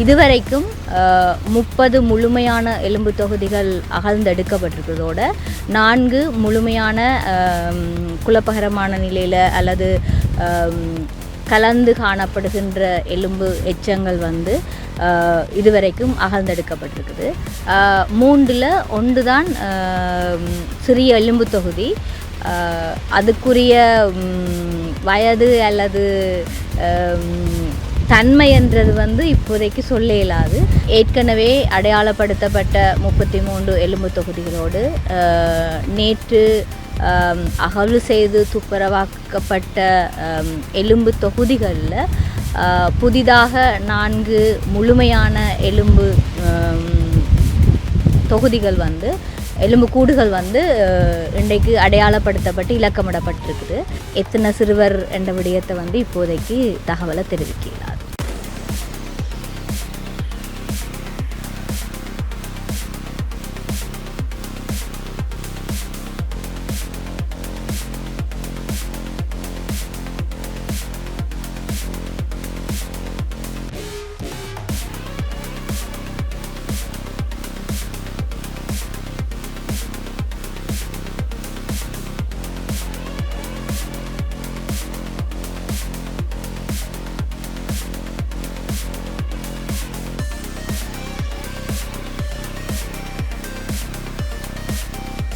இதுவரைக்கும் 30 முழுமையான எலும்பு தொகுதிகள் அகழ்ந்தெடுக்கப்பட்டிருக்கிறதோட 4 முழுமையான குழப்பகரமான நிலையில் அல்லது கலந்து காணப்படுகின்ற எலும்பு எச்சங்கள் வந்து இதுவரைக்கும் அகழ்ந்தெடுக்கப்பட்டிருக்குது. 3ல் 1 தான் சிறிய எலும்பு தொகுதி. அதுக்குரிய வயது அல்லது தன்மை என்றது வந்து இப்போதைக்கு சொல்ல இயலாது. ஏற்கனவே அடையாளப்படுத்தப்பட்ட 33 எலும்பு தொகுதிகளோடு நேற்று அகழ்வு செய்து துப்புரவாக்கப்பட்ட எலும்பு தொகுதிகளில் புதிதாக 4 முழுமையான எலும்பு தொகுதிகள் வந்து எலும்பு கூடுகள் வந்து இன்றைக்கு அடையாளப்படுத்தப்பட்டு இலக்கமிடப்பட்டிருக்குது. எத்தனை சிறுவர் என்ற விடயத்தை வந்து இப்போதைக்கு தகவலை தெரிவிக்கிறார்.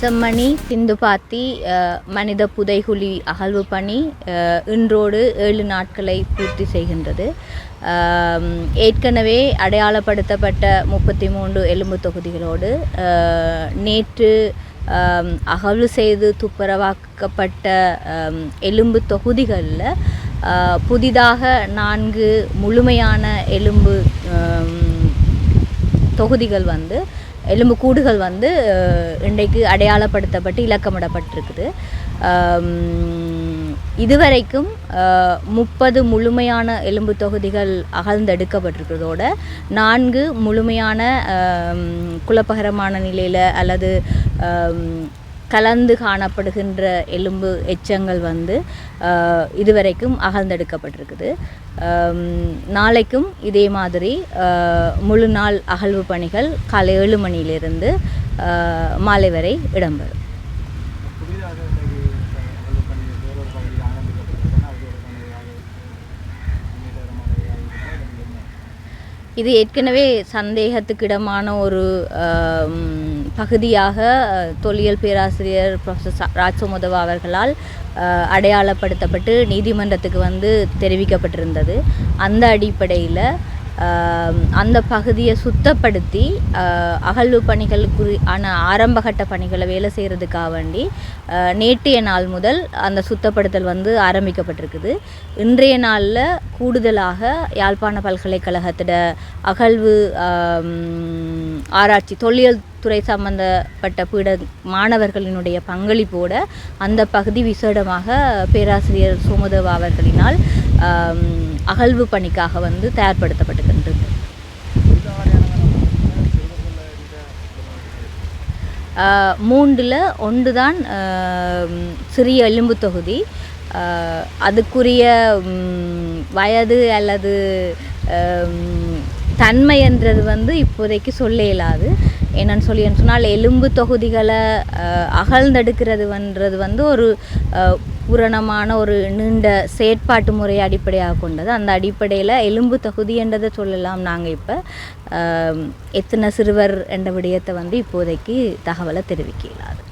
செம்மணி சிந்துபாத்தி மனித புதைகுழி அகழ்வு பணி இன்றோடு 7 நாட்களை பூர்த்தி செய்கின்றது. ஏற்கனவே அடையாளப்படுத்தப்பட்ட 33 எலும்பு தொகுதிகளோடு நேற்று அகழ்வு செய்து துப்புரவாக்கப்பட்ட எலும்பு தொகுதிகளில் புதிதாக 4 முழுமையான எலும்பு தொகுதிகள் வந்து எலும்பு கூடுகள் வந்து இன்றைக்கு அடையாளப்படுத்தப்பட்டு இலக்கமிடப்பட்டிருக்குது. இதுவரைக்கும் 30 முழுமையான எலும்பு தொகுதிகள் அகழ்ந்தெடுக்கப்பட்டிருக்கிறதோட 4 முழுமையான குழப்பகரமான நிலையில் அல்லது கலந்து காணப்படுகின்ற எலும்பு எச்சங்கள் வந்து இதுவரைக்கும் அகழ்ந்தெடுக்கப்பட்டிருக்குது. நாளைக்கும் இதே மாதிரி முழு நாள் அகழ்வு பணிகள் காலை 7 மணியிலிருந்து மாலை வரை இடம்பெறும். இது ஏற்கனவே சந்தேகத்துக்கிடமான ஒரு பகுதியாக தொல்லியல் பேராசிரியர் ப்ரொஃபஸர் ராஜ்சோமதவா அவர்களால் அடையாளப்படுத்தப்பட்டு நீதிமன்றத்துக்கு வந்து தெரிவிக்கப்பட்டிருந்தது. அந்த அடிப்படையில் அந்த பகுதியை சுத்தப்படுத்தி அகழ்வு பணிகளுக்குரிய ஆரம்பகட்ட பணிகளை வேலை செய்கிறதுக்காக வேண்டி நேற்றைய நாள் முதல் அந்த சுத்தப்படுத்தல் வந்து ஆரம்பிக்கப்பட்டிருக்குது. இன்றைய நாளில் கூடுதலாக யாழ்ப்பாண பல்கலைக்கழகத்திட அகழ்வு ஆராய்ச்சி தொல்லியல் துறை சம்பந்தப்பட்ட பீட மாணவர்களினுடைய பங்களிப்போட அந்த பகுதி விசேடமாக பேராசிரியர் சோமதேவா அவர்களினால் அகழ்வு பணிக்காக வந்து தயார்படுத்தப்பட்டிருக்கின்றது. 3ல் 1 தான் சிறிய எலும்பு தொகுதி. அதுக்குரிய வயது அல்லது தன்மை என்றது வந்து இப்போதைக்கு சொல்ல இயலாது. என்னன்னு சொன்னால் எலும்பு தொகுதிகளை அகழ்ந்தெடுக்கிறதுன்றது வந்து ஒரு பூரணமான ஒரு நீண்ட செயற்பாட்டு முறையை அடிப்படையாக கொண்டது. அந்த அடிப்படையில் எலும்பு தொகுதி என்றதை சொல்லலாம். நாங்கள் இப்போ எத்தனை சிறுவர் என்ற விடயத்தை வந்து இப்போதைக்கு தகவலை தெரிவிக்க இயலாது.